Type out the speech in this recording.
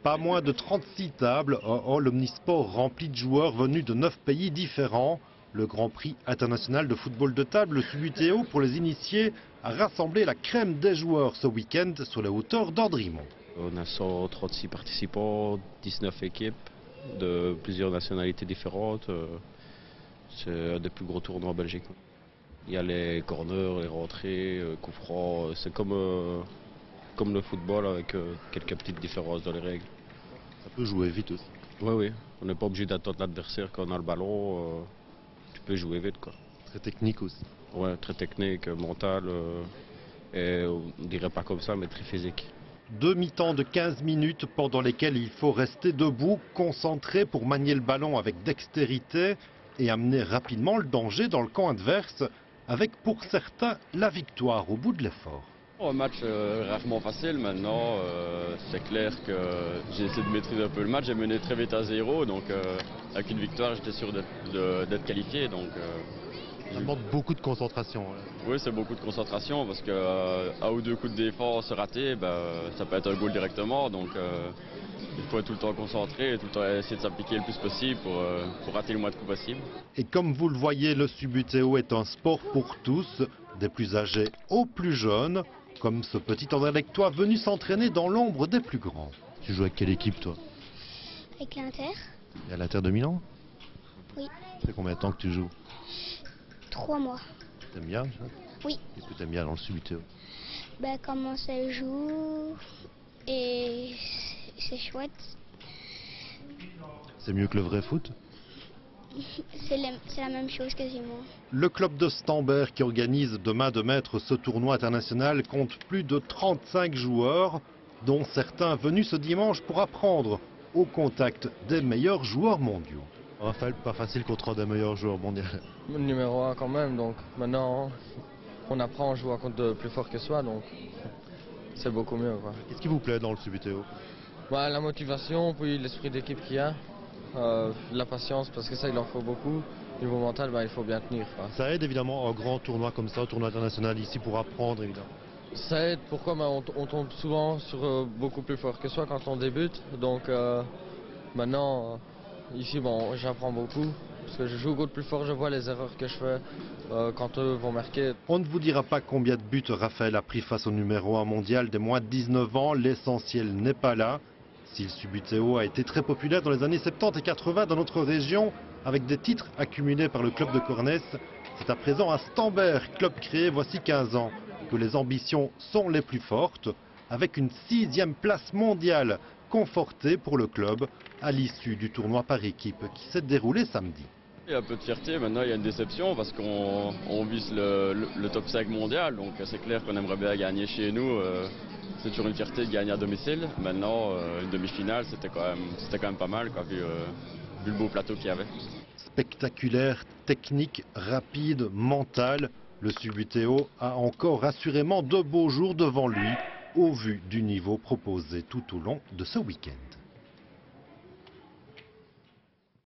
Pas moins de 36 tables, l'omnisport rempli de joueurs venus de 9 pays différents. Le Grand Prix international de football de table, le Subutéo, pour les initiés, a rassemblé la crème des joueurs ce week-end sur les hauteurs d'Andrimont. On a 136 participants, 19 équipes de plusieurs nationalités différentes. C'est un des plus gros tournois en Belgique. Il y a les corners, les rentrées, coups francs. C'est comme le football avec quelques petites différences dans les règles. Ça peut jouer vite aussi. Oui. On n'est pas obligé d'attendre l'adversaire quand on a le ballon. Tu peux jouer vite, quoi. Très technique aussi. Ouais, très technique, mental. Et on dirait pas comme ça, mais très physique. 2 mi-temps de 15 minutes pendant lesquels il faut rester debout, concentré pour manier le ballon avec dextérité et amener rapidement le danger dans le camp adverse, avec pour certains la victoire au bout de l'effort. Un match rarement facile maintenant, c'est clair que j'ai essayé de maîtriser un peu le match, j'ai mené très vite à 0, donc avec une victoire j'étais sûr d'être qualifié. Donc, ça demande beaucoup de concentration. Oui, c'est beaucoup de concentration parce que un ou deux coups de défense ratés, ça peut être un goal directement, donc il faut être tout le temps concentré et tout le temps essayer de s'appliquer le plus possible pour rater le moins de coups possible. Et comme vous le voyez, le Subutéo est un sport pour tous, des plus âgés aux plus jeunes, comme ce petit Anderlechtois venu s'entraîner dans l'ombre des plus grands. Tu joues avec quelle équipe, toi? Avec l'Inter. Et à l'Inter de Milan? Oui. Ça fait combien de temps que tu joues? 3 mois. T'aimes bien ça? Oui. Qu'est-ce que t'aimes bien dans le Subutéo? Comment ça joue et c'est chouette. C'est mieux que le vrai foot? C'est la même chose quasiment. Le club de Stambert qui organise demain de maître ce tournoi international compte plus de 35 joueurs, dont certains venus ce dimanche pour apprendre au contact des meilleurs joueurs mondiaux. Raphaël, pas facile contre un des meilleurs joueurs mondiaux. Numéro 1 quand même, donc maintenant on apprend à jouer contre de plus fort que soi, donc c'est beaucoup mieux. Qu'est-ce qui vous plaît dans le Subutéo? La motivation, puis l'esprit d'équipe qu'il y a, la patience, parce que ça il en faut beaucoup. Niveau mental, il faut bien tenir. Ça aide évidemment un grand tournoi comme ça, un tournoi international ici pour apprendre évidemment. Ça aide, pourquoi on tombe souvent sur beaucoup plus fort que soi quand on débute, donc maintenant ici j'apprends beaucoup. Parce que je joue contre plus fort, je vois les erreurs que je fais quand eux vont marquer. On ne vous dira pas combien de buts Raphaël a pris face au numéro 1 mondial des moins de 19 ans. L'essentiel n'est pas là. Si le Subutéo a été très populaire dans les années 70 et 80 dans notre région, avec des titres accumulés par le club de Cornès, c'est à présent à Stambert, club créé voici 15 ans, que les ambitions sont les plus fortes, avec une 6e place mondiale confortée pour le club à l'issue du tournoi par équipe qui s'est déroulé samedi. Il y a un peu de fierté, maintenant il y a une déception parce qu'on vise le top 5 mondial, donc c'est clair qu'on aimerait bien gagner chez nous. C'est toujours une fierté de gagner à domicile. Maintenant, une demi-finale, c'était quand même pas mal, vu le beau plateau qu'il y avait. Spectaculaire, technique, rapide, mental, le Subutéo a encore assurément de beaux jours devant lui, au vu du niveau proposé tout au long de ce week-end.